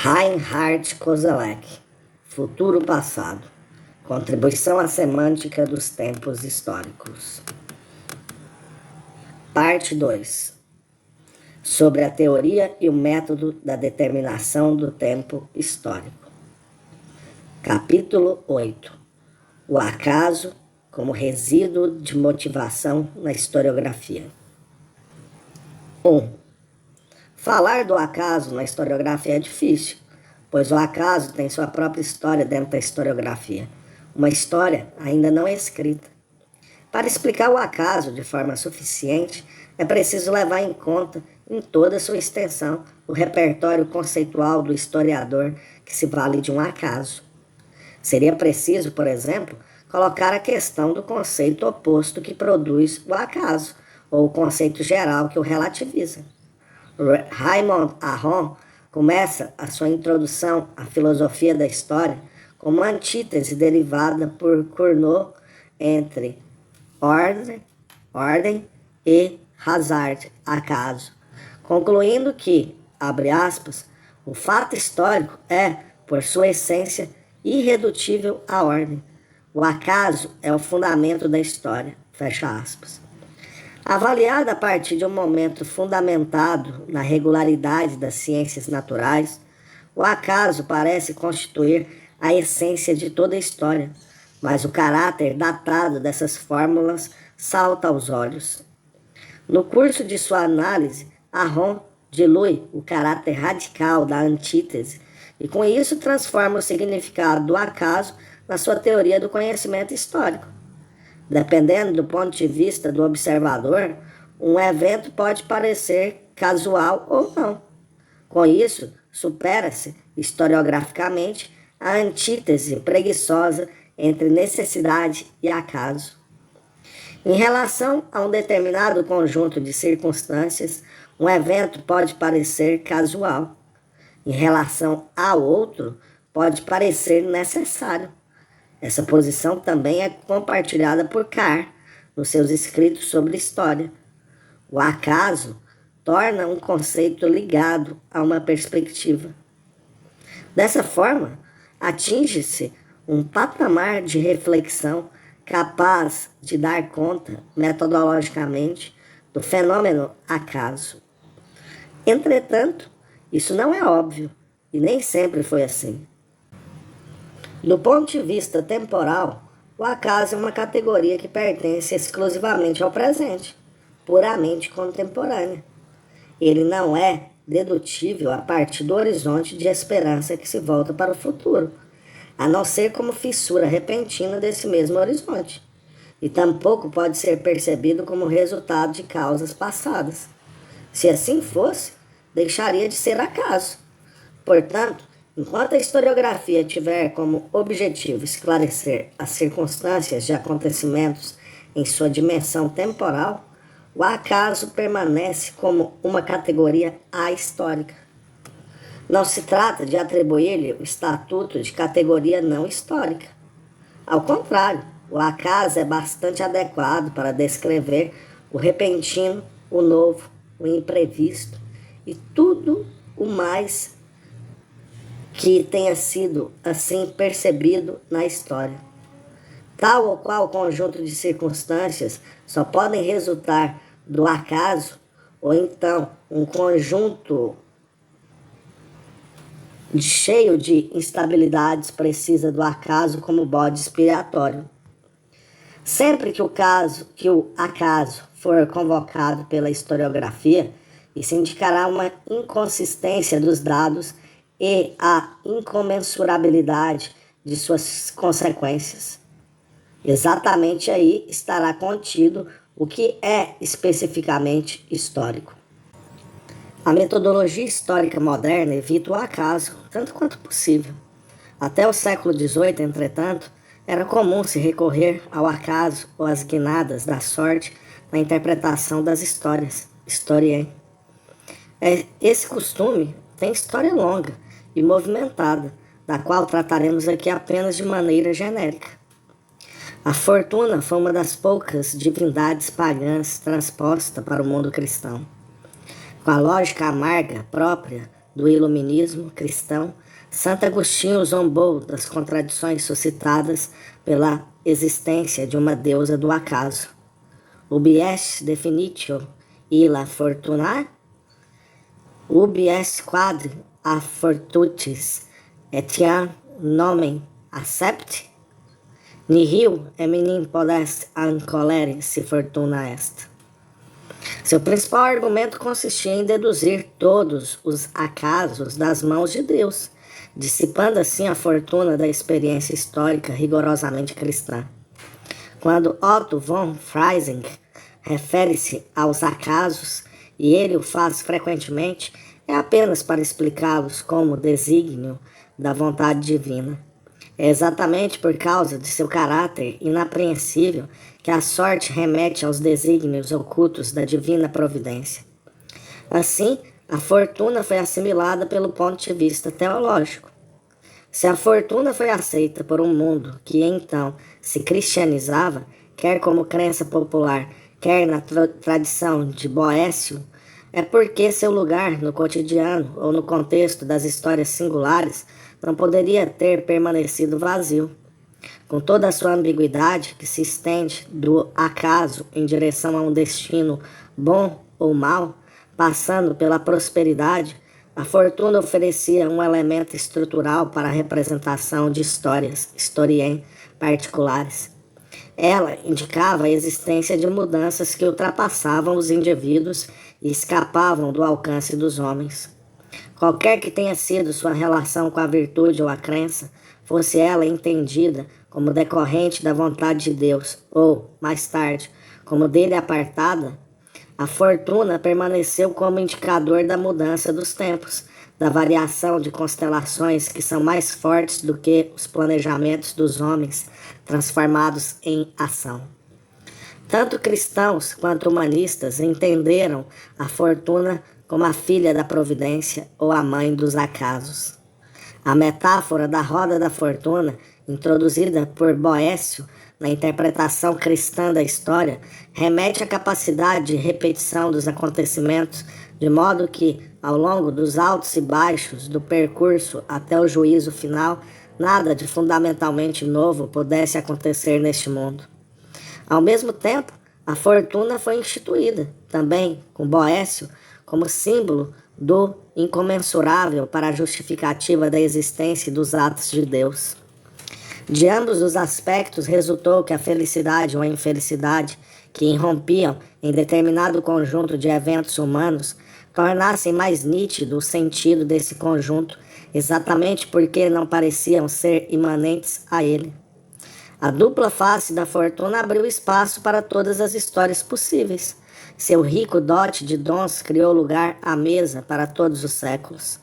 Reinhard Koselleck, Futuro Passado, Contribuição à Semântica dos Tempos Históricos. Parte 2. Sobre a teoria e o método da determinação do tempo histórico. Capítulo 8. O acaso como resíduo de motivação na historiografia. 1. Falar do acaso na historiografia é difícil, pois o acaso tem sua própria história dentro da historiografia, uma história ainda não escrita. Para explicar o acaso de forma suficiente, é preciso levar em conta, em toda a sua extensão, o repertório conceitual do historiador que se vale de um acaso. Seria preciso, por exemplo, colocar a questão do conceito oposto que produz o acaso, ou o conceito geral que o relativiza. Raymond Aron começa a sua introdução à filosofia da história como uma antítese derivada por Cournot entre ordem e hasard, acaso, concluindo que, abre aspas, o fato histórico é, por sua essência, irredutível à ordem. O acaso é o fundamento da história, fecha aspas. Avaliada a partir de um momento fundamentado na regularidade das ciências naturais, o acaso parece constituir a essência de toda a história, mas o caráter datado dessas fórmulas salta aos olhos. No curso de sua análise, Aron dilui o caráter radical da antítese e com isso transforma o significado do acaso na sua teoria do conhecimento histórico. Dependendo do ponto de vista do observador, um evento pode parecer casual ou não. Com isso, supera-se, historiograficamente, a antítese preguiçosa entre necessidade e acaso. Em relação a um determinado conjunto de circunstâncias, um evento pode parecer casual. Em relação ao outro, pode parecer necessário. Essa posição também é compartilhada por Carr nos seus escritos sobre história. O acaso torna um conceito ligado a uma perspectiva. Dessa forma, atinge-se um patamar de reflexão capaz de dar conta, metodologicamente, do fenômeno acaso. Entretanto, isso não é óbvio, e nem sempre foi assim. Do ponto de vista temporal, o acaso é uma categoria que pertence exclusivamente ao presente, puramente contemporânea. Ele não é dedutível a partir do horizonte de esperança que se volta para o futuro, a não ser como fissura repentina desse mesmo horizonte, e tampouco pode ser percebido como resultado de causas passadas. Se assim fosse, deixaria de ser acaso. Portanto, enquanto a historiografia tiver como objetivo esclarecer as circunstâncias de acontecimentos em sua dimensão temporal, o acaso permanece como uma categoria ahistórica. Não se trata de atribuir-lhe o estatuto de categoria não histórica. Ao contrário, o acaso é bastante adequado para descrever o repentino, o novo, o imprevisto e tudo o mais que tenha sido assim percebido na história. Tal ou qual conjunto de circunstâncias só podem resultar do acaso, ou então um conjunto cheio de instabilidades precisa do acaso como bode expiatório. Sempre que o acaso for convocado pela historiografia, isso indicará uma inconsistência dos dados e a incomensurabilidade de suas consequências. Exatamente aí estará contido o que é especificamente histórico. A metodologia histórica moderna evita o acaso, tanto quanto possível. Até o século XVIII, entretanto, era comum se recorrer ao acaso ou às guinadas da sorte na interpretação das histórias, historiae. Esse costume tem história longa e movimentada, da qual trataremos aqui apenas de maneira genérica. A fortuna foi uma das poucas divindades pagãs transposta para o mundo cristão. Com a lógica amarga própria do iluminismo cristão, Santo Agostinho zombou das contradições suscitadas pela existência de uma deusa do acaso. Ubi est definitio illa fortuna? Ubi est quad a fortutis etiam nomen accepti? Nihil eminim podest ancolere se fortuna est. Seu principal argumento consistia em deduzir todos os acasos das mãos de Deus, dissipando assim a fortuna da experiência histórica rigorosamente cristã. Quando Otto von Freising refere-se aos acasos, e ele o faz frequentemente, é apenas para explicá-los como desígnio da vontade divina. É exatamente por causa de seu caráter inapreensível que a sorte remete aos desígnios ocultos da divina providência. Assim, a fortuna foi assimilada pelo ponto de vista teológico. Se a fortuna foi aceita por um mundo que então se cristianizava, quer como crença popular, quer na tradição de Boécio, é porque seu lugar no cotidiano ou no contexto das histórias singulares não poderia ter permanecido vazio. Com toda a sua ambiguidade, que se estende do acaso em direção a um destino bom ou mau, passando pela prosperidade, a fortuna oferecia um elemento estrutural para a representação de histórias, historien particulares. Ela indicava a existência de mudanças que ultrapassavam os indivíduos e escapavam do alcance dos homens. Qualquer que tenha sido sua relação com a virtude ou a crença, fosse ela entendida como decorrente da vontade de Deus, ou, mais tarde, como dele apartada, a fortuna permaneceu como indicador da mudança dos tempos, da variação de constelações que são mais fortes do que os planejamentos dos homens transformados em ação. Tanto cristãos quanto humanistas entenderam a fortuna como a filha da providência ou a mãe dos acasos. A metáfora da roda da fortuna, introduzida por Boécio na interpretação cristã da história, remete à capacidade de repetição dos acontecimentos, de modo que, ao longo dos altos e baixos do percurso até o juízo final, nada de fundamentalmente novo pudesse acontecer neste mundo. Ao mesmo tempo, a fortuna foi instituída, também com Boécio, como símbolo do incomensurável para a justificativa da existência e dos atos de Deus. De ambos os aspectos resultou que a felicidade ou a infelicidade que irrompiam em determinado conjunto de eventos humanos tornassem mais nítido o sentido desse conjunto, exatamente porque não pareciam ser imanentes a ele. A dupla face da fortuna abriu espaço para todas as histórias possíveis. Seu rico dote de dons criou lugar à mesa para todos os séculos.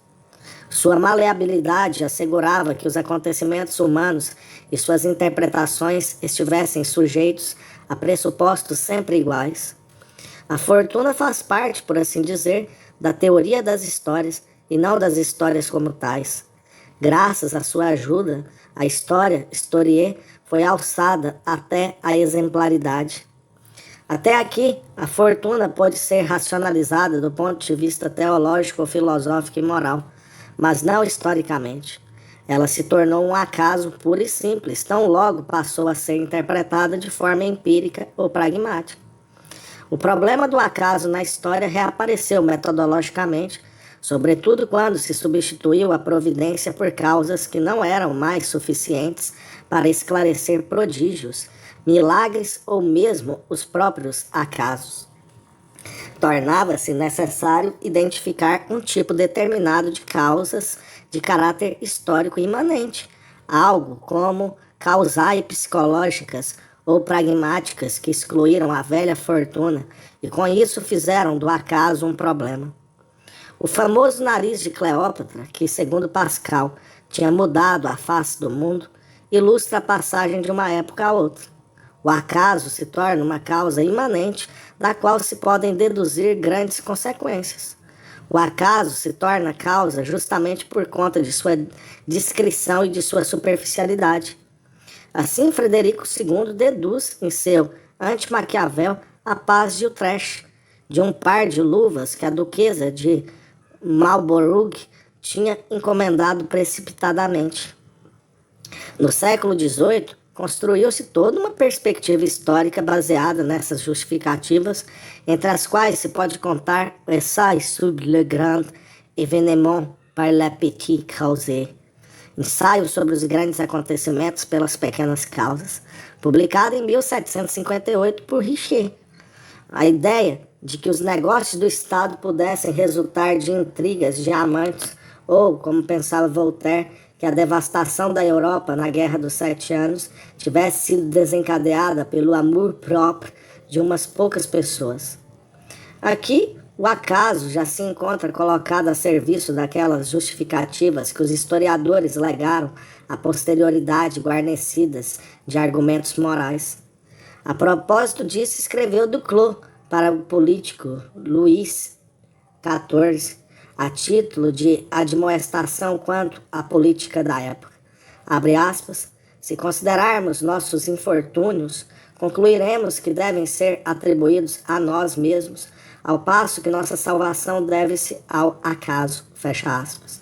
Sua maleabilidade assegurava que os acontecimentos humanos e suas interpretações estivessem sujeitos a pressupostos sempre iguais. A fortuna faz parte, por assim dizer, da teoria das histórias e não das histórias como tais. Graças à sua ajuda, a história, historie, foi alçada até a exemplaridade. Até aqui, a fortuna pode ser racionalizada do ponto de vista teológico, filosófico e moral, mas não historicamente. Ela se tornou um acaso puro e simples, tão logo passou a ser interpretada de forma empírica ou pragmática. O problema do acaso na história reapareceu metodologicamente, sobretudo quando se substituiu a providência por causas que não eram mais suficientes para esclarecer prodígios, milagres ou mesmo os próprios acasos. Tornava-se necessário identificar um tipo determinado de causas de caráter histórico imanente, algo como causai psicológicas ou pragmáticas que excluíram a velha fortuna e com isso fizeram do acaso um problema. O famoso nariz de Cleópatra, que segundo Pascal tinha mudado a face do mundo, ilustra a passagem de uma época a outra. O acaso se torna uma causa imanente da qual se podem deduzir grandes consequências. O acaso se torna causa justamente por conta de sua discrição e de sua superficialidade. Assim, Frederico II deduz em seu Anti-Maquiavel a paz de Utrecht, de um par de luvas que a duquesa de Marlborough tinha encomendado precipitadamente. No século XVIII, construiu-se toda uma perspectiva histórica baseada nessas justificativas, entre as quais se pode contar o Essai sur le grand événement par la petite cause, ensaio sobre os grandes acontecimentos pelas pequenas causas, publicado em 1758 por Richer. A ideia de que os negócios do Estado pudessem resultar de intrigas de amantes, ou, como pensava Voltaire, que a devastação da Europa na Guerra dos 7 Anos tivesse sido desencadeada pelo amour-propre de umas poucas pessoas. Aqui, o acaso já se encontra colocado a serviço daquelas justificativas que os historiadores legaram à posterioridade guarnecidas de argumentos morais. A propósito disso, escreveu Duclos para o político Luís XIV, a título de admoestação quanto à política da época. Abre aspas, se considerarmos nossos infortúnios, concluiremos que devem ser atribuídos a nós mesmos, ao passo que nossa salvação deve-se ao acaso, fecha aspas.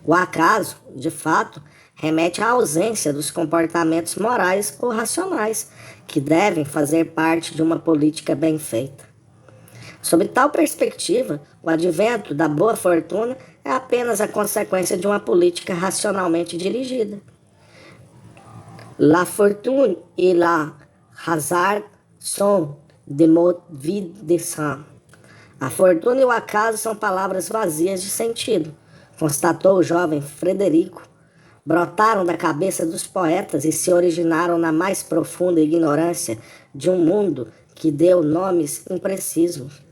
O acaso, de fato, remete à ausência dos comportamentos morais ou racionais, que devem fazer parte de uma política bem feita. Sob tal perspectiva, o advento da boa fortuna é apenas a consequência de uma política racionalmente dirigida. La fortune et la hasard sont des mots vides de sens. A fortuna e o acaso são palavras vazias de sentido, constatou o jovem Frederico. Brotaram da cabeça dos poetas e se originaram na mais profunda ignorância de um mundo que deu nomes imprecisos,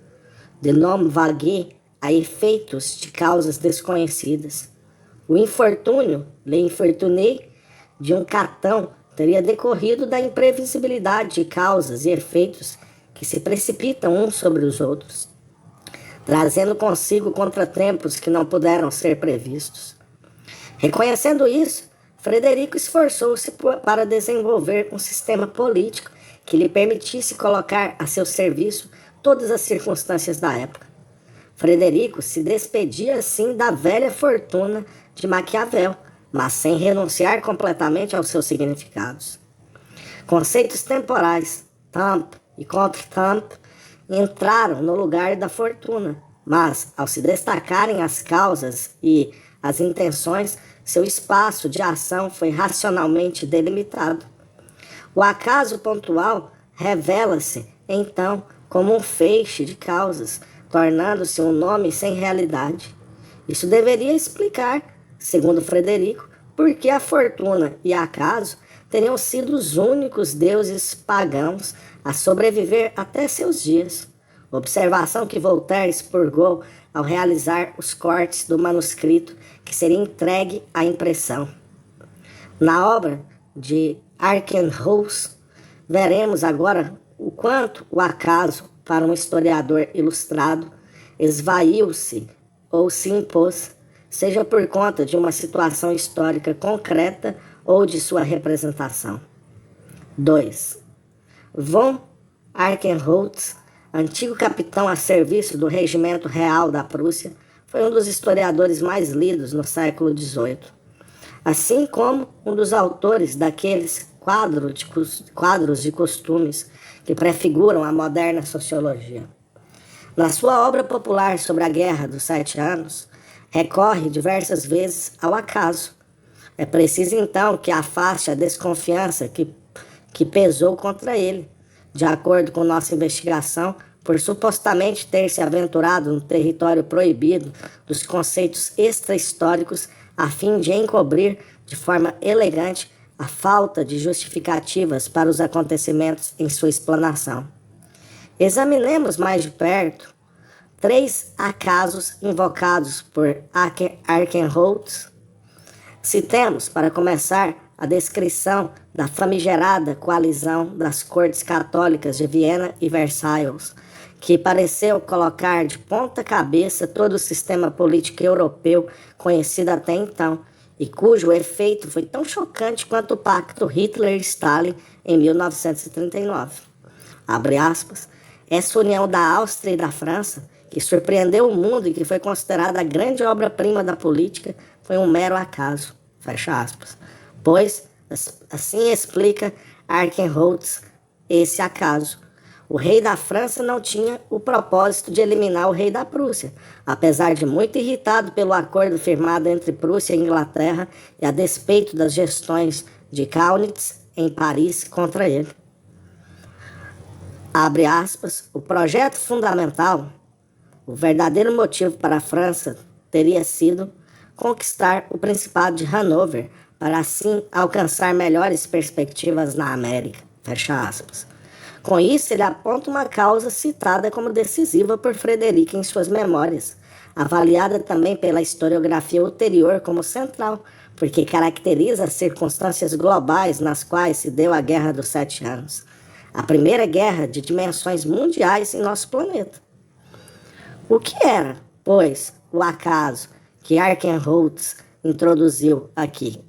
de nomes vagues a efeitos de causas desconhecidas. O infortúnio, le infortuné, de um Catão teria decorrido da imprevisibilidade de causas e efeitos que se precipitam uns sobre os outros, trazendo consigo contratempos que não puderam ser previstos. Reconhecendo isso, Frederico esforçou-se para desenvolver um sistema político que lhe permitisse colocar a seu serviço todas as circunstâncias da época. Frederico se despedia, assim, da velha fortuna de Maquiavel, mas sem renunciar completamente aos seus significados. Conceitos temporais, temps e contre-temps, entraram no lugar da fortuna, mas, ao se destacarem as causas e as intenções, seu espaço de ação foi racionalmente delimitado. O acaso pontual revela-se, então, como um feixe de causas, tornando-se um nome sem realidade. Isso deveria explicar, segundo Frederico, por que a fortuna e acaso teriam sido os únicos deuses pagãos a sobreviver até seus dias. Observação que Voltaire expurgou ao realizar os cortes do manuscrito que seria entregue à impressão. Na obra de Arkenhouse, veremos agora o quanto o acaso, para um historiador ilustrado, esvaiu-se ou se impôs, seja por conta de uma situação histórica concreta ou de sua representação. 2. Von Arkenhoutz, antigo capitão a serviço do Regimento Real da Prússia, foi um dos historiadores mais lidos no século XVIII, assim como um dos autores daqueles quadros de costumes que prefiguram a moderna sociologia. Na sua obra popular sobre a Guerra dos 7 Anos, recorre diversas vezes ao acaso. É preciso, então, que afaste a desconfiança que pesou contra ele, de acordo com nossa investigação, por supostamente ter se aventurado no território proibido dos conceitos extra-históricos a fim de encobrir de forma elegante a falta de justificativas para os acontecimentos em sua explanação. Examinemos mais de perto 3 acasos invocados por Arkenhoutz. Citemos, para começar, a descrição da famigerada coalizão das cortes católicas de Viena e Versailles, que pareceu colocar de ponta cabeça todo o sistema político europeu conhecido até então, e cujo efeito foi tão chocante quanto o pacto Hitler-Stalin em 1939. Abre aspas, essa união da Áustria e da França, que surpreendeu o mundo e que foi considerada a grande obra-prima da política, foi um mero acaso, fecha aspas. Pois, assim explica Arkenholtz esse acaso. O rei da França não tinha o propósito de eliminar o rei da Prússia, apesar de muito irritado pelo acordo firmado entre Prússia e Inglaterra e a despeito das gestões de Kaunitz em Paris contra ele. Abre aspas, o projeto fundamental, o verdadeiro motivo para a França teria sido conquistar o Principado de Hanover para assim alcançar melhores perspectivas na América, fecha aspas. Com isso, ele aponta uma causa citada como decisiva por Frederico em suas memórias, avaliada também pela historiografia ulterior como central, porque caracteriza as circunstâncias globais nas quais se deu a Guerra dos 7 Anos, a primeira guerra de dimensões mundiais em nosso planeta. O que era, pois, o acaso que Arkenholtz introduziu aqui?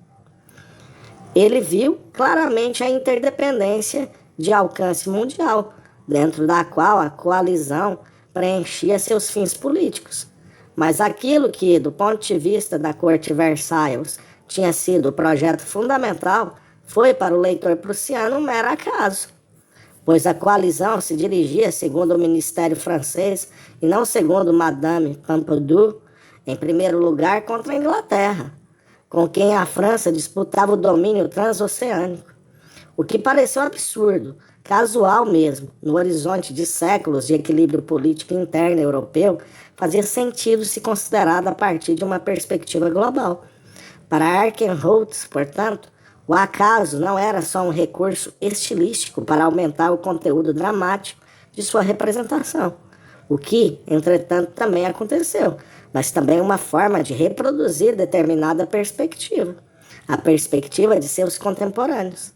Ele viu claramente a interdependência de alcance mundial, dentro da qual a coalizão preenchia seus fins políticos. Mas aquilo que, do ponto de vista da corte Versailles, tinha sido o projeto fundamental, foi para o leitor prussiano um mero acaso, pois a coalizão se dirigia, segundo o Ministério francês, e não segundo Madame Pompadour, em primeiro lugar contra a Inglaterra, com quem a França disputava o domínio transoceânico. O que pareceu absurdo, casual mesmo, no horizonte de séculos de equilíbrio político interno europeu, fazia sentido se considerado a partir de uma perspectiva global. Para Arkenholtz, portanto, o acaso não era só um recurso estilístico para aumentar o conteúdo dramático de sua representação, o que, entretanto, também aconteceu, mas também uma forma de reproduzir determinada perspectiva, a perspectiva de seus contemporâneos.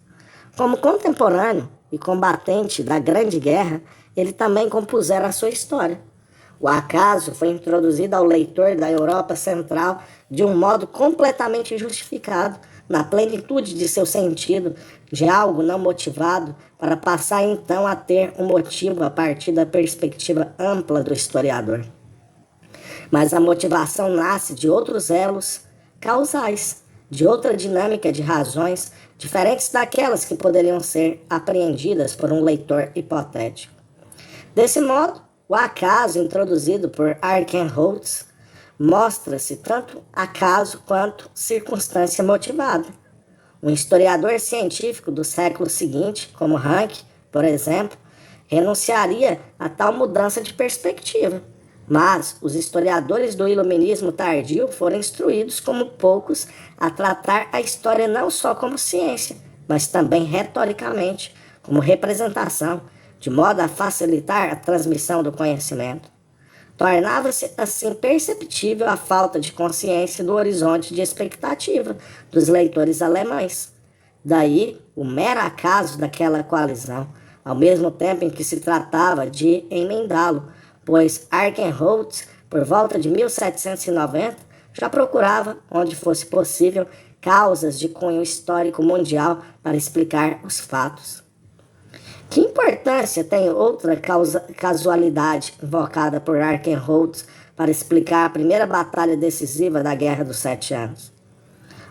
Como contemporâneo e combatente da Grande Guerra, ele também compusera a sua história. O acaso foi introduzido ao leitor da Europa Central de um modo completamente justificado, na plenitude de seu sentido, de algo não motivado, para passar então a ter um motivo a partir da perspectiva ampla do historiador. Mas a motivação nasce de outros elos causais, de outra dinâmica de razões, diferentes daquelas que poderiam ser apreendidas por um leitor hipotético. Desse modo, o acaso introduzido por Arkenholtz mostra-se tanto acaso quanto circunstância motivada. Um historiador científico do século seguinte, como Ranke, por exemplo, renunciaria a tal mudança de perspectiva. Mas os historiadores do iluminismo tardio foram instruídos como poucos a tratar a história não só como ciência, mas também retoricamente, como representação, de modo a facilitar a transmissão do conhecimento. Tornava-se assim perceptível a falta de consciência do horizonte de expectativa dos leitores alemães. Daí o mero acaso daquela coalizão, ao mesmo tempo em que se tratava de emendá-lo, pois Arkenholtz, por volta de 1790, já procurava, onde fosse possível, causas de cunho histórico mundial para explicar os fatos. Que importância tem outra casualidade invocada por Arkenholtz para explicar a primeira batalha decisiva da Guerra dos 7 Anos?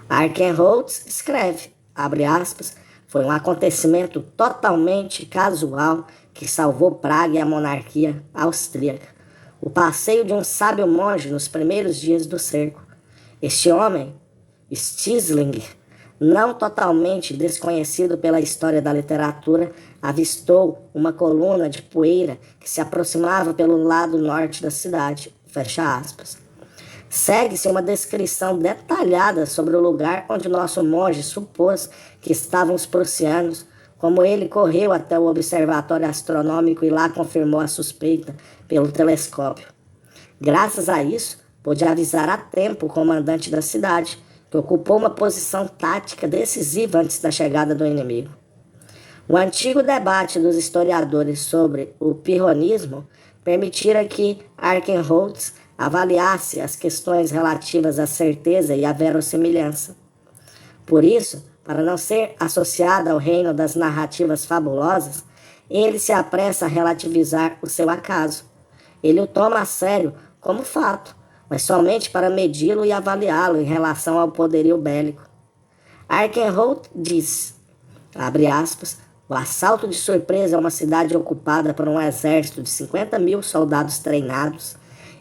Arkenholtz escreve, abre aspas, foi um acontecimento totalmente casual que salvou Praga e a monarquia austríaca. O passeio de um sábio monge nos primeiros dias do cerco. Este homem, Stisling, não totalmente desconhecido pela história da literatura, avistou uma coluna de poeira que se aproximava pelo lado norte da cidade. Fecha aspas. Segue-se uma descrição detalhada sobre o lugar onde nosso monge supôs que estavam os prussianos, como ele correu até o observatório astronômico e lá confirmou a suspeita pelo telescópio. Graças a isso, pôde avisar a tempo o comandante da cidade, que ocupou uma posição tática decisiva antes da chegada do inimigo. O antigo debate dos historiadores sobre o pirronismo permitira que Arkenholtz avaliasse as questões relativas à certeza e à verossimilhança. Por isso, para não ser associado ao reino das narrativas fabulosas, ele se apressa a relativizar o seu acaso. ele o toma a sério como fato, mas somente para medi-lo e avaliá-lo em relação ao poderio bélico. Arkenholt diz, abre aspas, o assalto de surpresa a uma cidade ocupada por um exército de 50.000 soldados treinados,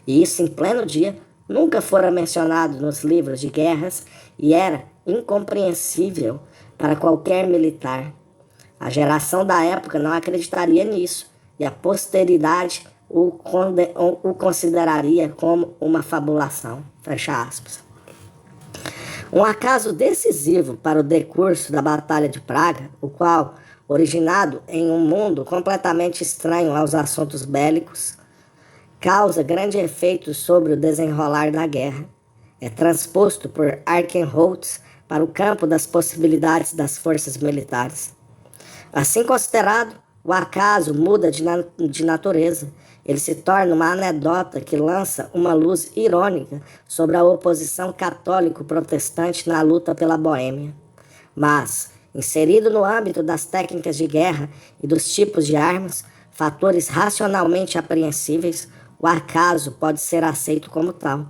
e isso em pleno dia, nunca fora mencionado nos livros de guerras e era incompreensível para qualquer militar. A geração da época não acreditaria nisso e a posteridade o consideraria como uma fabulação. Fecha aspas. Um acaso decisivo para o decurso da Batalha de Praga, o qual, originado em um mundo completamente estranho aos assuntos bélicos, causa grande efeito sobre o desenrolar da guerra. É transposto por Arkenholtz para o campo das possibilidades das forças militares. Assim considerado, o acaso muda de natureza. Ele se torna uma anedota que lança uma luz irônica sobre a oposição católico-protestante na luta pela Boêmia. Mas, inserido no âmbito das técnicas de guerra e dos tipos de armas, fatores racionalmente apreensíveis, o acaso pode ser aceito como tal.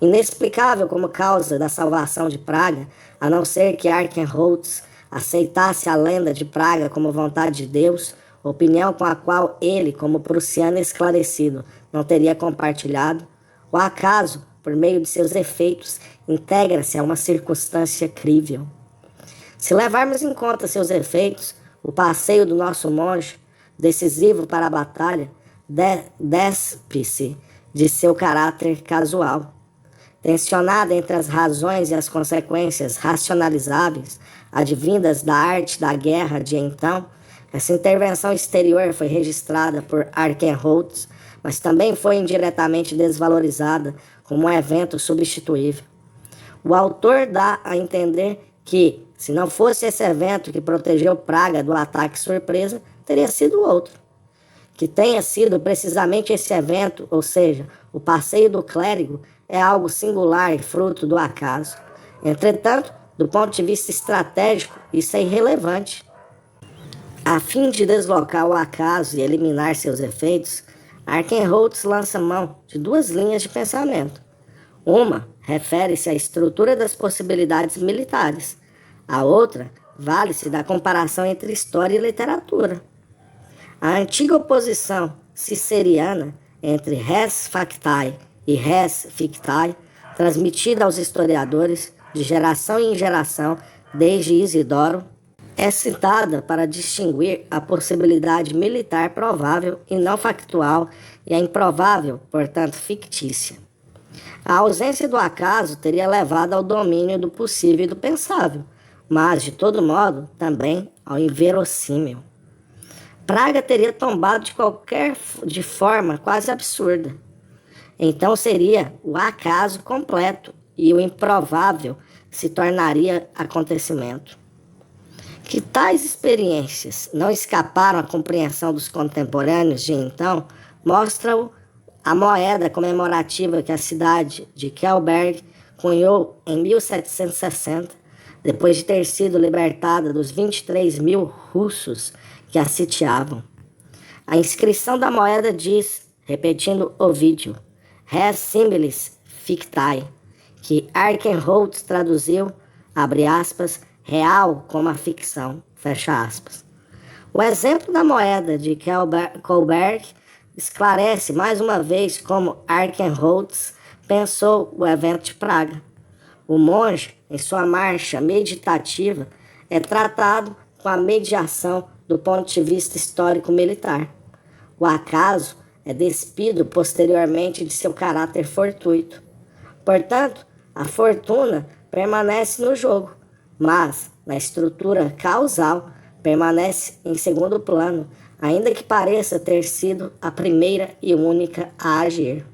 Inexplicável como causa da salvação de Praga, a não ser que Arkenholtz aceitasse a lenda de Praga como vontade de Deus, opinião com a qual ele, como prussiano esclarecido, não teria compartilhado, o acaso, por meio de seus efeitos, integra-se a uma circunstância crível. Se levarmos em conta seus efeitos, o passeio do nosso monge, decisivo para a batalha, despe-se de seu caráter casual. Tensionada entre as razões e as consequências racionalizáveis, advindas da arte da guerra de então, essa intervenção exterior foi registrada por Arkenholtz, mas também foi indiretamente desvalorizada como um evento substituível. O autor dá a entender que, se não fosse esse evento que protegeu Praga do ataque surpresa, teria sido outro. Que tenha sido precisamente esse evento, ou seja, o passeio do clérigo, é algo singular e fruto do acaso. Entretanto, do ponto de vista estratégico, isso é irrelevante. A fim de deslocar o acaso e eliminar seus efeitos, Arkenholtz lança mão de duas linhas de pensamento. Uma refere-se à estrutura das possibilidades militares. A outra vale-se da comparação entre história e literatura. A antiga oposição ciceriana entre res factae e res fictae, transmitida aos historiadores de geração em geração desde Isidoro, é citada para distinguir a possibilidade militar provável e não factual e a improvável, portanto fictícia. A ausência do acaso teria levado ao domínio do possível e do pensável, mas, de todo modo, também ao inverossímil. Praga teria tombado de forma quase absurda. Então seria o acaso completo e o improvável se tornaria acontecimento. Que tais experiências não escaparam à compreensão dos contemporâneos de então, mostra a moeda comemorativa que a cidade de Kelberg cunhou em 1760, depois de ter sido libertada dos 23.000 russos que a sitiavam. A inscrição da moeda diz, repetindo Ovídio, res similis fictae, que Arkenholtz traduziu, abre aspas, real como a ficção, fecha aspas. O exemplo da moeda de Kelberg esclarece mais uma vez como Arkenholtz pensou o evento de Praga. O monge, em sua marcha meditativa, é tratado com a mediação do ponto de vista histórico-militar. O acaso é despido posteriormente de seu caráter fortuito. Portanto, a fortuna permanece no jogo, mas, na estrutura causal, permanece em segundo plano, ainda que pareça ter sido a primeira e única a agir.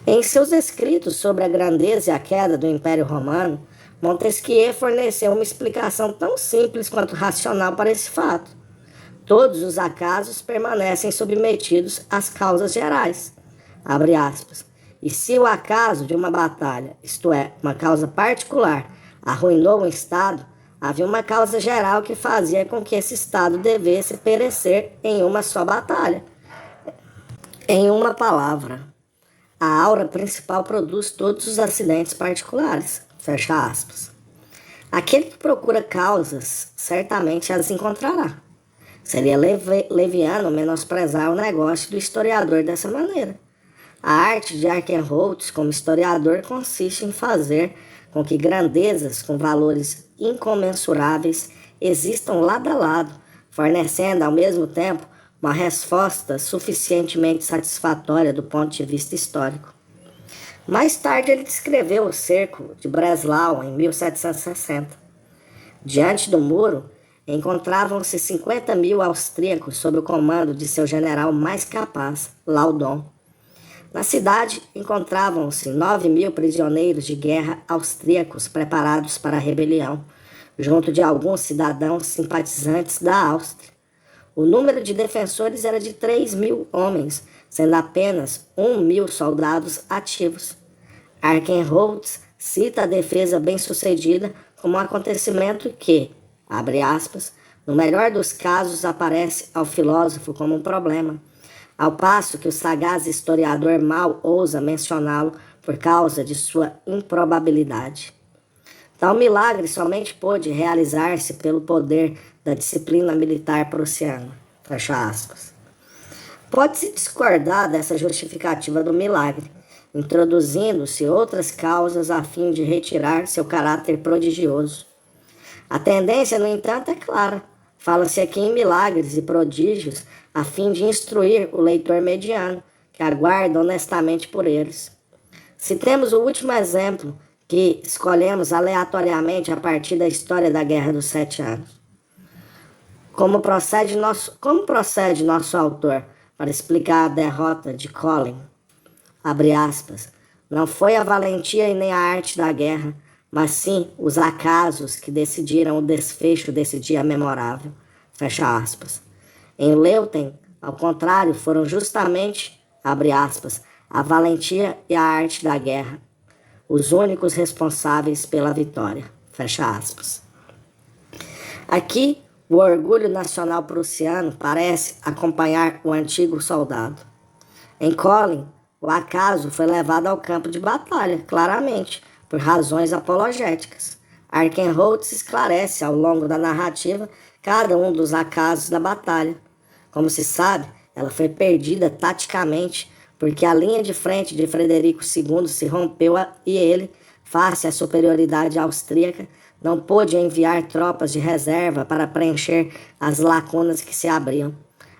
Em seus escritos sobre a grandeza e a queda do Império Romano, Montesquieu forneceu uma explicação tão simples quanto racional para esse fato. Todos os acasos permanecem submetidos às causas gerais, abre aspas. E se o acaso de uma batalha, isto é, uma causa particular, arruinou um Estado, havia uma causa geral que fazia com que esse Estado devesse perecer em uma só batalha. Em uma palavra, a aura principal produz todos os acidentes particulares. Fecha aspas. Aquele que procura causas, certamente as encontrará. Seria leviano menosprezar o negócio do historiador dessa maneira. A arte de Arkenholtz como historiador consiste em fazer com que grandezas com valores incomensuráveis existam lado a lado, fornecendo ao mesmo tempo uma resposta suficientemente satisfatória do ponto de vista histórico. Mais tarde ele descreveu o cerco de Breslau em 1760. Diante do muro, encontravam-se 50.000 austríacos sob o comando de seu general mais capaz, Laudon. Na cidade, encontravam-se 9.000 prisioneiros de guerra austríacos preparados para a rebelião, junto de alguns cidadãos simpatizantes da Áustria. O número de defensores era de 3.000 homens, sendo apenas 1.000 soldados ativos. Arkenholtz cita a defesa bem-sucedida como um acontecimento que, abre aspas, no melhor dos casos aparece ao filósofo como um problema, ao passo que o sagaz historiador mal ousa mencioná-lo por causa de sua improbabilidade. Tal milagre somente pôde realizar-se pelo poder da disciplina militar prussiana. Fecha aspas. Pode-se discordar dessa justificativa do milagre, introduzindo-se outras causas a fim de retirar seu caráter prodigioso. A tendência, no entanto, é clara. Fala-se aqui em milagres e prodígios a fim de instruir o leitor mediano, que aguarda honestamente por eles. Citemos o último exemplo que escolhemos aleatoriamente a partir da história da Guerra dos 7 Anos. Como procede nosso autor para explicar a derrota de Colin? Abre aspas. Não foi a valentia e nem a arte da guerra, mas sim os acasos que decidiram o desfecho desse dia memorável. Fecha aspas. Em Leuthen, ao contrário, foram justamente, abre aspas, a valentia e a arte da guerra os únicos responsáveis pela vitória. Fecha aspas. Aqui, o orgulho nacional prussiano parece acompanhar o antigo soldado. Em Colin, o acaso foi levado ao campo de batalha, claramente, por razões apologéticas. Arkenholtz esclarece ao longo da narrativa cada um dos acasos da batalha. Como se sabe, ela foi perdida taticamente porque a linha de frente de Frederico II se rompeu e ele, face à superioridade austríaca, não pôde enviar tropas de reserva para preencher as lacunas que se abriam.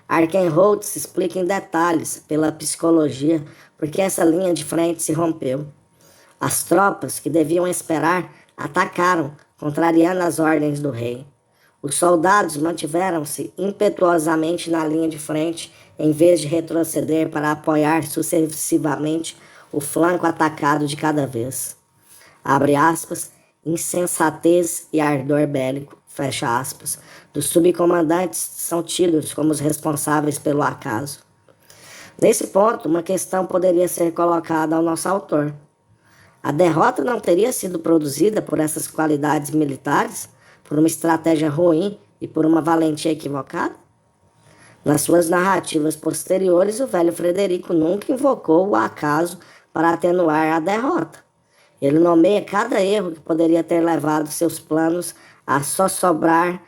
Arkenholtz explica em detalhes, pela psicologia, porque essa linha de frente se rompeu. As tropas que deviam esperar atacaram, contrariando as ordens do rei. Os soldados mantiveram-se impetuosamente na linha de frente, em vez de retroceder para apoiar sucessivamente o flanco atacado de cada vez. Abre aspas, insensatez e ardor bélico, fecha aspas, dos subcomandantes são tidos como os responsáveis pelo acaso. Nesse ponto, uma questão poderia ser colocada ao nosso autor. A derrota não teria sido produzida por essas qualidades militares, por uma estratégia ruim e por uma valentia equivocada? Nas suas narrativas posteriores, o velho Frederico nunca invocou o acaso para atenuar a derrota. Ele nomeia cada erro que poderia ter levado seus planos a só sobrar,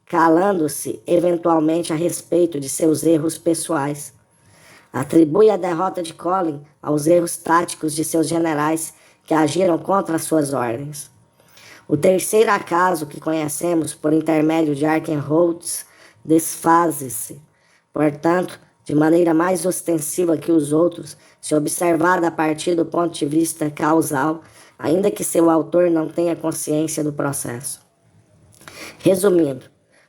calando-se eventualmente a respeito de seus erros pessoais. Atribui a derrota de Colin aos erros táticos de seus generais que agiram contra as suas ordens. O terceiro acaso que conhecemos por intermédio de Arkenholtz desfaz-se, portanto, de maneira mais ostensiva que os outros, se observado a partir do ponto de vista causal, ainda que seu autor não tenha consciência do processo. Resumindo,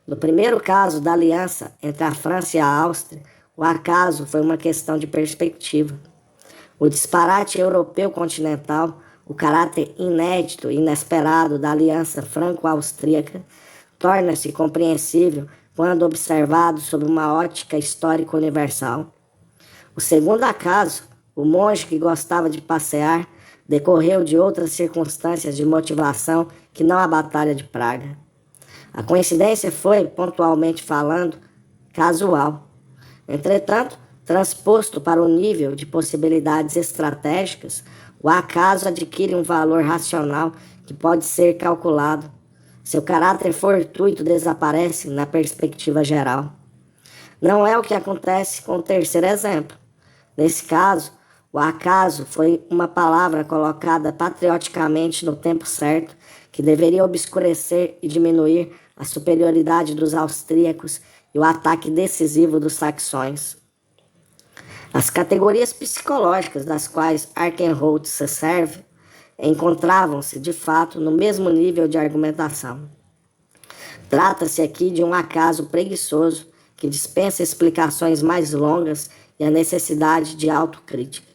no primeiro caso da aliança entre a França e a Áustria, o acaso foi uma questão de perspectiva. O disparate europeu continental, o caráter inédito e inesperado da aliança franco-austríaca, torna-se compreensível quando observado sob uma ótica histórica universal. O segundo acaso, o monge que gostava de passear, decorreu de outras circunstâncias de motivação que não a Batalha de Praga. A coincidência foi, pontualmente falando, casual. Entretanto, Transposto para o nível de possibilidades estratégicas, o acaso adquire um valor racional que pode ser calculado. Seu caráter fortuito desaparece na perspectiva geral. Não é o que acontece com o terceiro exemplo. Nesse caso, o acaso foi uma palavra colocada patrioticamente no tempo certo, que deveria obscurecer e diminuir a superioridade dos austríacos e o ataque decisivo dos saxões. As categorias psicológicas das quais Arkenholtz se serve encontravam-se, de fato, no mesmo nível de argumentação. Trata-se aqui de um acaso preguiçoso que dispensa explicações mais longas e a necessidade de autocrítica.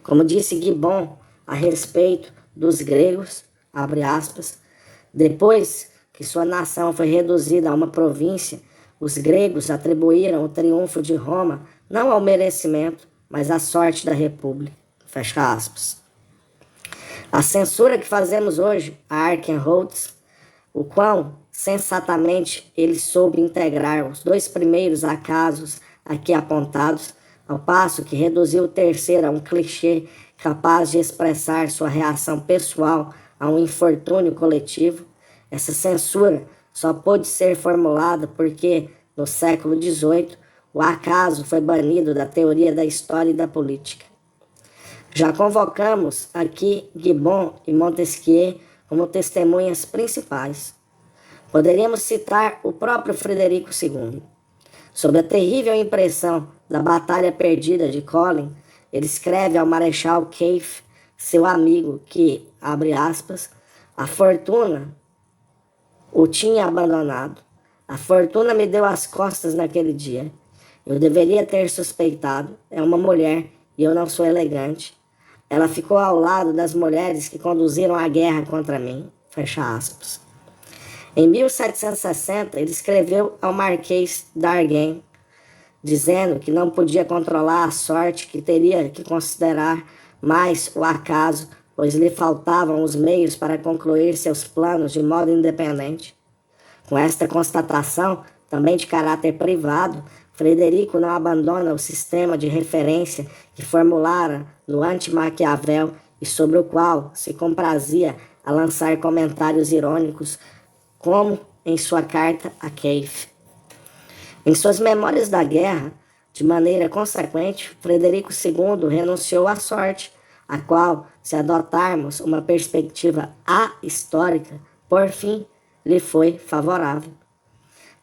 Como disse Gibbon a respeito dos gregos, abre aspas, depois que sua nação foi reduzida a uma província, os gregos atribuíram o triunfo de Roma não ao merecimento, mas à sorte da república. Fecha aspas. A censura que fazemos hoje a Arkenholtz, o quão sensatamente ele soube integrar os dois primeiros acasos aqui apontados, ao passo que reduziu o terceiro a um clichê capaz de expressar sua reação pessoal a um infortúnio coletivo, essa censura só pôde ser formulada porque, no século XVIII, o acaso foi banido da teoria da história e da política. Já convocamos aqui Gibbon e Montesquieu como testemunhas principais. Poderíamos citar o próprio Frederico II. Sob a terrível impressão da batalha perdida de Colin, ele escreve ao Marechal Keith, seu amigo, que, abre aspas, a fortuna o tinha abandonado. A fortuna me deu as costas naquele dia. Eu deveria ter suspeitado. É uma mulher e eu não sou elegante. Ela ficou ao lado das mulheres que conduziram a guerra contra mim. Fecha aspas. Em 1760, ele escreveu ao Marquês d'Arguen, dizendo que não podia controlar a sorte, que teria que considerar mais o acaso, pois lhe faltavam os meios para concluir seus planos de modo independente. Com esta constatação, também de caráter privado, Frederico não abandona o sistema de referência que formulara no anti-Maquiavel e sobre o qual se comprazia a lançar comentários irônicos, como em sua carta a Keith. Em suas memórias da guerra, de maneira consequente, Frederico II renunciou à sorte, a qual, se adotarmos uma perspectiva ahistórica, por fim, lhe foi favorável.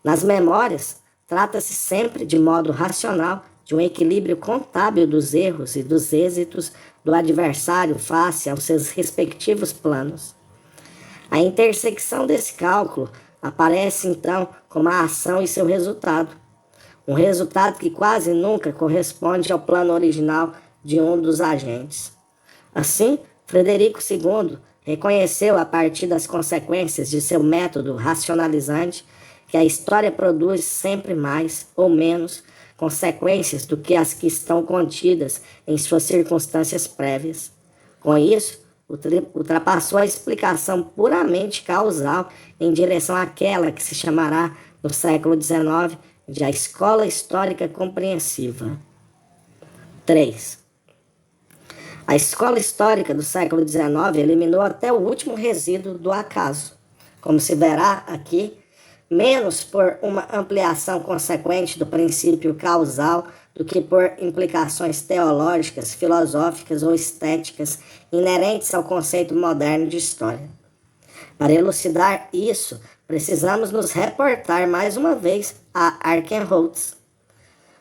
Nas memórias, trata-se sempre de modo racional de um equilíbrio contábil dos erros e dos êxitos do adversário face aos seus respectivos planos. A intersecção desse cálculo aparece então como a ação e seu resultado, um resultado que quase nunca corresponde ao plano original de um dos agentes. Assim, Frederico II reconheceu a partir das consequências de seu método racionalizante que a história produz sempre mais ou menos consequências do que as que estão contidas em suas circunstâncias prévias. Com isso, ultrapassou a explicação puramente causal em direção àquela que se chamará, no século XIX, de a escola histórica compreensiva. 3. A escola histórica do século XIX eliminou até o último resíduo do acaso, como se verá aqui, menos por uma ampliação consequente do princípio causal do que por implicações teológicas, filosóficas ou estéticas inerentes ao conceito moderno de história. Para elucidar isso, precisamos nos reportar mais uma vez a Arkenholtz.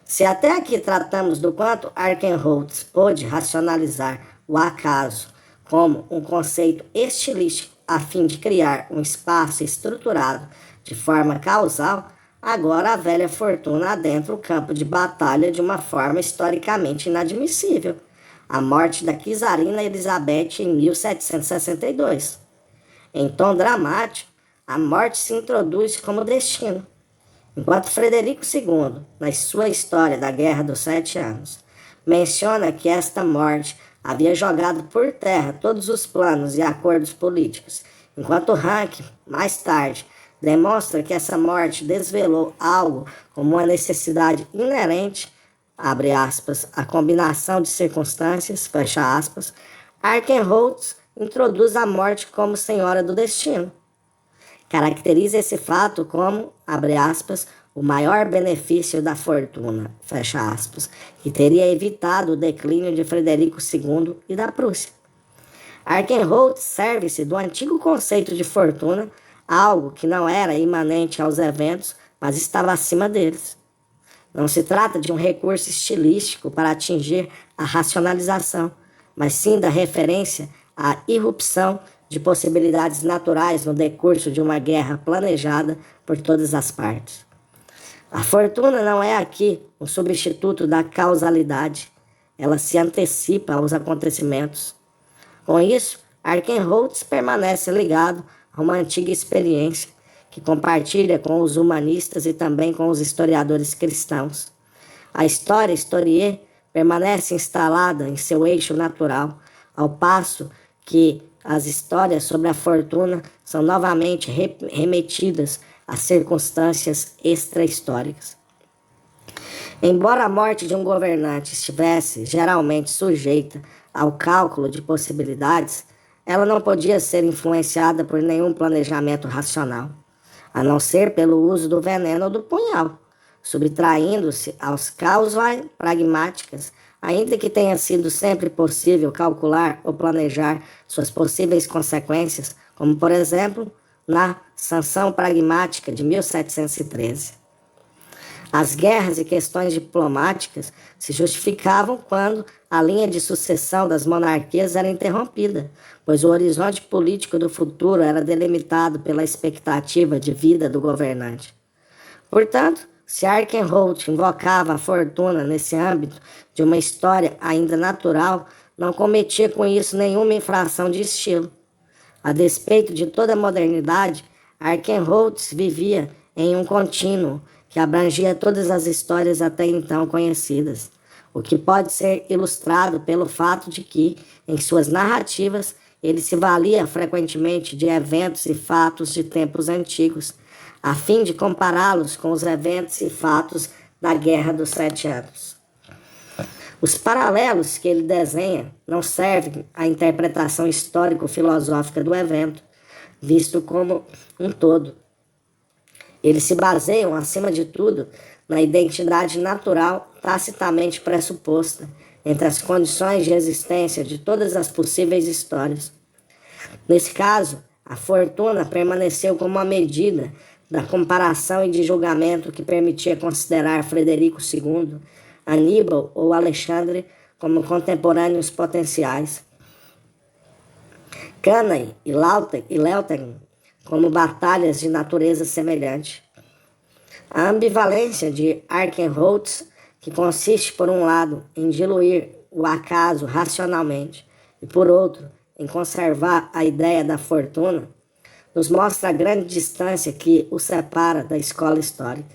Se até aqui tratamos do quanto Arkenholtz pôde racionalizar o acaso como um conceito estilístico a fim de criar um espaço estruturado de forma causal, agora a velha fortuna adentra o campo de batalha de uma forma historicamente inadmissível, a morte da czarina Elizabeth em 1762. Em tom dramático, a morte se introduz como destino. Enquanto Frederico II, na sua história da Guerra dos 7 Anos, menciona que esta morte havia jogado por terra todos os planos e acordos políticos, enquanto Ranke, mais tarde, demonstra que essa morte desvelou algo como uma necessidade inerente, abre aspas, a combinação de circunstâncias, fecha aspas, Arkenholtz introduz a morte como senhora do destino. Caracteriza esse fato como, abre aspas, o maior benefício da fortuna, fecha aspas, que teria evitado o declínio de Frederico II e da Prússia. Arkenholtz serve-se do antigo conceito de fortuna, algo que não era imanente aos eventos, mas estava acima deles. Não se trata de um recurso estilístico para atingir a racionalização, mas sim da referência à irrupção de possibilidades naturais no decurso de uma guerra planejada por todas as partes. A fortuna não é aqui um substituto da causalidade, ela se antecipa aos acontecimentos. Com isso, Arkenholtz permanece ligado a uma antiga experiência que compartilha com os humanistas e também com os historiadores cristãos. A história historier permanece instalada em seu eixo natural, ao passo que as histórias sobre a fortuna são novamente remetidas a circunstâncias extra-históricas. Embora a morte de um governante estivesse geralmente sujeita ao cálculo de possibilidades, ela não podia ser influenciada por nenhum planejamento racional, a não ser pelo uso do veneno ou do punhal, subtraindo-se aos causas pragmáticas, ainda que tenha sido sempre possível calcular ou planejar suas possíveis consequências, como, por exemplo, na Sanção Pragmática de 1713. As guerras e questões diplomáticas se justificavam quando a linha de sucessão das monarquias era interrompida, pois o horizonte político do futuro era delimitado pela expectativa de vida do governante. Portanto, se Arkenholtz invocava a fortuna nesse âmbito de uma história ainda natural, não cometia com isso nenhuma infração de estilo. A despeito de toda a modernidade, Arkenholtz vivia em um contínuo que abrangia todas as histórias até então conhecidas, o que pode ser ilustrado pelo fato de que, em suas narrativas, ele se valia frequentemente de eventos e fatos de tempos antigos, a fim de compará-los com os eventos e fatos da Guerra dos 7 Anos. Os paralelos que ele desenha não servem à interpretação histórico-filosófica do evento, visto como um todo. Eles se baseiam, acima de tudo, na identidade natural tacitamente pressuposta entre as condições de existência de todas as possíveis histórias. Nesse caso, a fortuna permaneceu como uma medida da comparação e de julgamento que permitia considerar Frederico II, Aníbal ou Alexandre como contemporâneos potenciais, Cannae e Leuthen como batalhas de natureza semelhante. A ambivalência de Arkenholtz, que consiste, por um lado, em diluir o acaso racionalmente e, por outro, em conservar a ideia da fortuna, nos mostra a grande distância que o separa da escola histórica.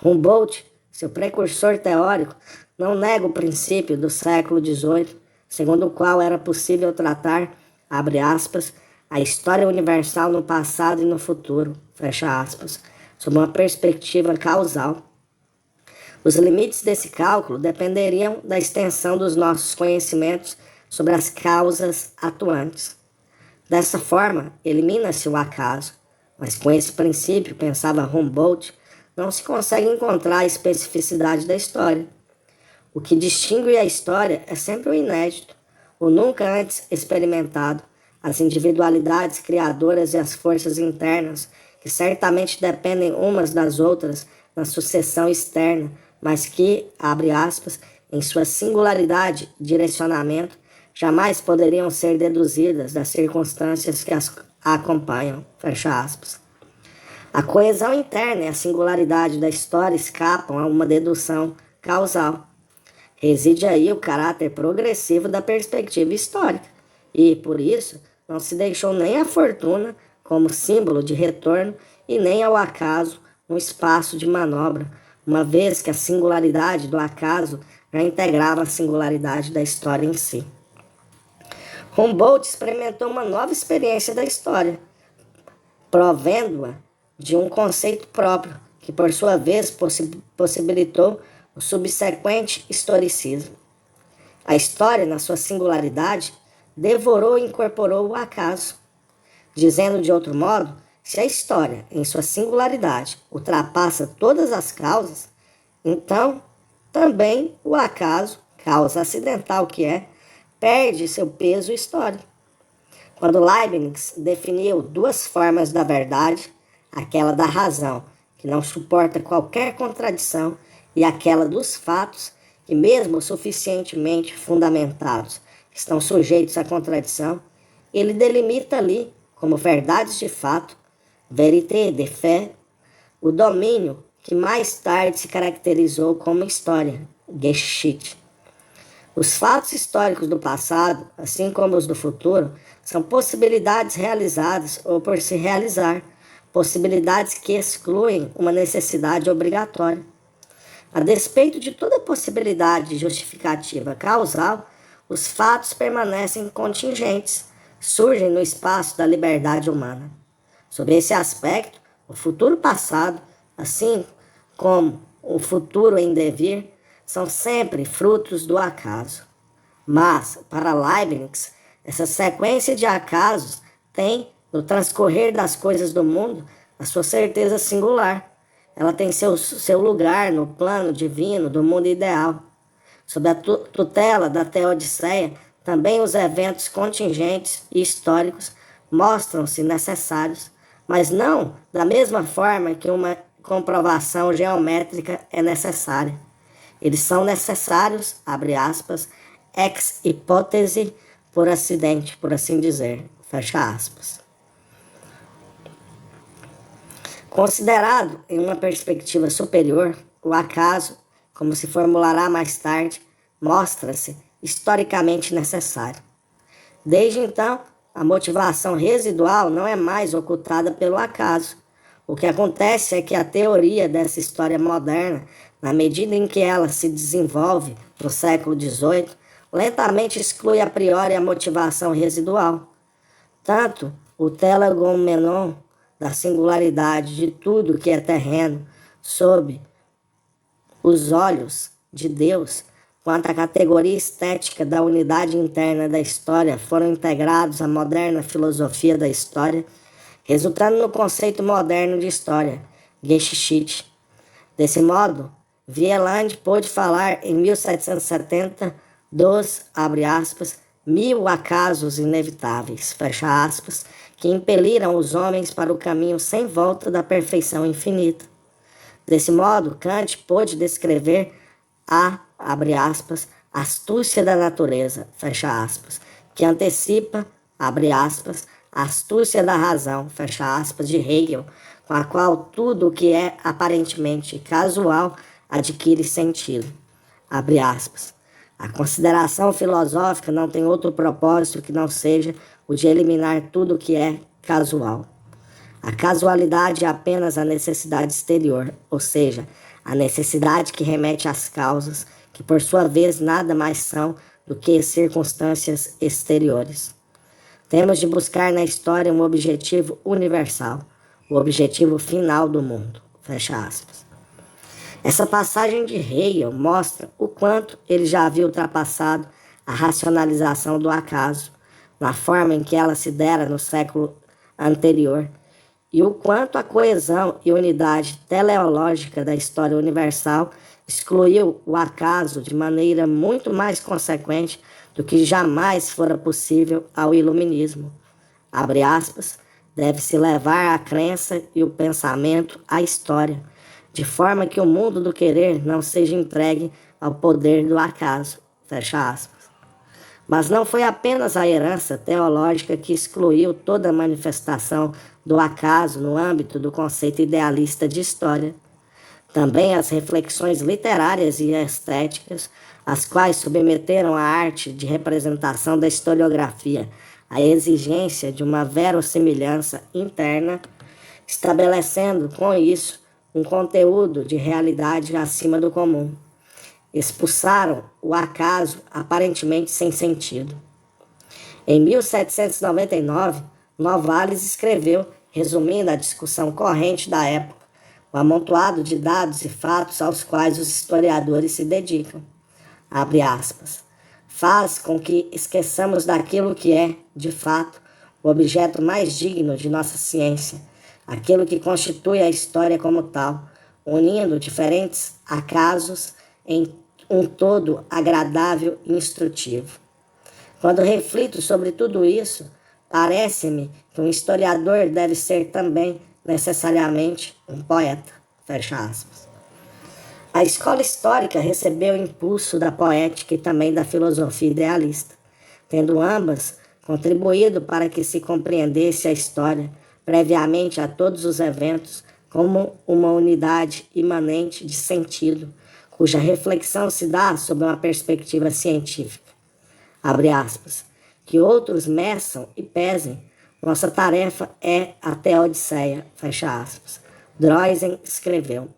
Humboldt, seu precursor teórico, não nega o princípio do século XVIII, segundo o qual era possível tratar, abre aspas, a história universal no passado e no futuro, fecha aspas, sob uma perspectiva causal. Os limites desse cálculo dependeriam da extensão dos nossos conhecimentos sobre as causas atuantes. Dessa forma, elimina-se o acaso, mas com esse princípio, pensava Humboldt, não se consegue encontrar a especificidade da história. O que distingue a história é sempre o inédito, o nunca antes experimentado, as individualidades criadoras e as forças internas, que certamente dependem umas das outras na sucessão externa, mas que, abre aspas, em sua singularidade e direcionamento, jamais poderiam ser deduzidas das circunstâncias que as acompanham, fecha aspas. A coesão interna e a singularidade da história escapam a uma dedução causal. Reside aí o caráter progressivo da perspectiva histórica e, por isso, não se deixou nem a fortuna como símbolo de retorno e nem ao acaso um espaço de manobra, uma vez que a singularidade do acaso já integrava a singularidade da história em si. Humboldt experimentou uma nova experiência da história, provendo-a de um conceito próprio, que por sua vez possibilitou o subsequente historicismo. A história, na sua singularidade, devorou e incorporou o acaso. Dizendo de outro modo, se a história, em sua singularidade, ultrapassa todas as causas, então também o acaso, causa acidental que é, perde seu peso histórico. Quando Leibniz definiu duas formas da verdade, aquela da razão, que não suporta qualquer contradição, e aquela dos fatos, que mesmo suficientemente fundamentados, estão sujeitos à contradição, ele delimita ali, como verdades de fato, vérité de fait, o domínio que mais tarde se caracterizou como história, Geschichte. Os fatos históricos do passado, assim como os do futuro, são possibilidades realizadas ou por se realizar, possibilidades que excluem uma necessidade obrigatória. A despeito de toda possibilidade justificativa causal, os fatos permanecem contingentes, surgem no espaço da liberdade humana. Sob esse aspecto, o futuro passado, assim como o futuro em devir, são sempre frutos do acaso. Mas, para Leibniz, essa sequência de acasos tem, no transcorrer das coisas do mundo, a sua certeza singular. Ela tem seu lugar no plano divino do mundo ideal. Sob a tutela da Teodiceia, também os eventos contingentes e históricos mostram-se necessários, mas não da mesma forma que uma comprovação geométrica é necessária. Eles são necessários, abre aspas, ex hipótese, por acidente, por assim dizer, fecha aspas. Considerado em uma perspectiva superior, o acaso, como se formulará mais tarde, mostra-se historicamente necessário. Desde então, a motivação residual não é mais ocultada pelo acaso. O que acontece é que a teoria dessa história moderna, na medida em que ela se desenvolve no século XVIII, lentamente exclui a priori a motivação residual. Tanto o telegomenon da singularidade de tudo que é terreno sob os olhos de Deus, quanto a categoria estética da unidade interna da história foram integrados à moderna filosofia da história, resultando no conceito moderno de história, Geschichte. Desse modo, Wieland pôde falar em 1770 dos, abre aspas, 1000 acasos inevitáveis, fecha aspas, que impeliram os homens para o caminho sem volta da perfeição infinita. Desse modo, Kant pôde descrever a, abre aspas, astúcia da natureza, fecha aspas, que antecipa, abre aspas, a astúcia da razão, fecha aspas, de Hegel, com a qual tudo o que é aparentemente casual adquire sentido, abre aspas. A consideração filosófica não tem outro propósito que não seja o de eliminar tudo o que é casual. A casualidade é apenas a necessidade exterior, ou seja, a necessidade que remete às causas, que por sua vez nada mais são do que circunstâncias exteriores. Temos de buscar na história um objetivo universal, o objetivo final do mundo, fecha aspas. Essa passagem de Hegel mostra o quanto ele já havia ultrapassado a racionalização do acaso, na forma em que ela se dera no século anterior, e o quanto a coesão e unidade teleológica da história universal excluiu o acaso de maneira muito mais consequente do que jamais fora possível ao iluminismo. Abre aspas, deve-se levar a crença e o pensamento à história, de forma que o mundo do querer não seja entregue ao poder do acaso, fecha aspas. Mas não foi apenas a herança teológica que excluiu toda a manifestação do acaso no âmbito do conceito idealista de história. Também as reflexões literárias e estéticas, as quais submeteram a arte de representação da historiografia à exigência de uma verossimilhança interna, estabelecendo com isso um conteúdo de realidade acima do comum. Expulsaram o acaso aparentemente sem sentido. Em 1799, Novalis escreveu, resumindo a discussão corrente da época, o amontoado de dados e fatos aos quais os historiadores se dedicam. Abre aspas. Faz com que esqueçamos daquilo que é, de fato, o objeto mais digno de nossa ciência, aquilo que constitui a história como tal, unindo diferentes acasos em um todo agradável e instrutivo. Quando reflito sobre tudo isso, parece-me que um historiador deve ser também, necessariamente, um poeta. Fecha aspas. A escola histórica recebeu o impulso da poética e também da filosofia idealista, tendo ambas contribuído para que se compreendesse a história, previamente a todos os eventos, como uma unidade imanente de sentido, cuja reflexão se dá sob uma perspectiva científica. Abre aspas. Que outros meçam e pesem, nossa tarefa é até a Odisseia. Fecha aspas. Droysen escreveu.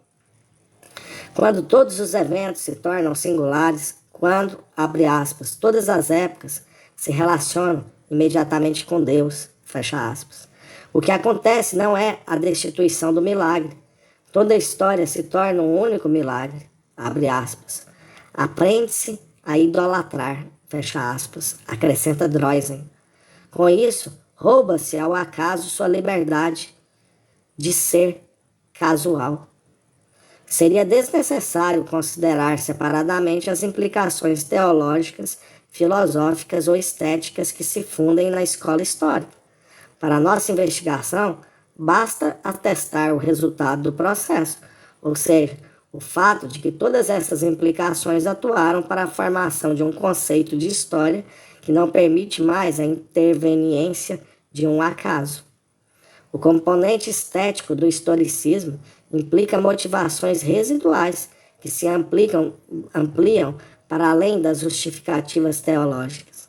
Quando todos os eventos se tornam singulares, quando, abre aspas, todas as épocas se relacionam imediatamente com Deus, fecha aspas. O que acontece não é a destituição do milagre. Toda a história se torna um único milagre, abre aspas. Aprende-se a idolatrar, fecha aspas, acrescenta Droysen. Com isso, rouba-se ao acaso sua liberdade de ser casual. Seria desnecessário considerar separadamente as implicações teológicas, filosóficas ou estéticas que se fundem na escola histórica. Para nossa investigação, basta atestar o resultado do processo, ou seja, o fato de que todas essas implicações atuaram para a formação de um conceito de história que não permite mais a interveniência de um acaso. O componente estético do historicismo implica motivações residuais que se ampliam para além das justificativas teológicas.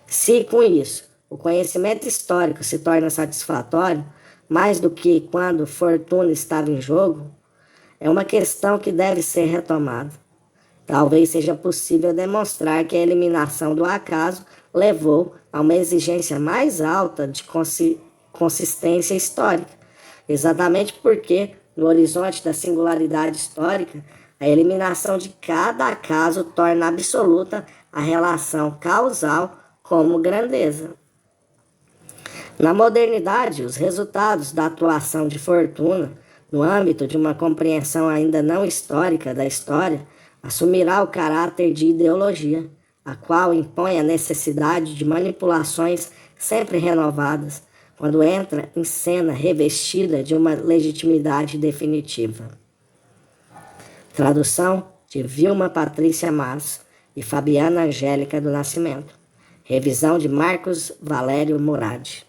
Se, com isso, o conhecimento histórico se torna satisfatório, mais do que quando fortuna estava em jogo, é uma questão que deve ser retomada. Talvez seja possível demonstrar que a eliminação do acaso levou a uma exigência mais alta de consistência histórica, exatamente porque, no horizonte da singularidade histórica, a eliminação de cada acaso torna absoluta a relação causal como grandeza. Na modernidade, os resultados da atuação de fortuna, no âmbito de uma compreensão ainda não histórica da história, assumirá o caráter de ideologia, a qual impõe a necessidade de manipulações sempre renovadas, quando entra em cena revestida de uma legitimidade definitiva. Tradução de Vilma Patrícia Mas e Fabiana Angélica do Nascimento. Revisão de Marcos Valério Murad.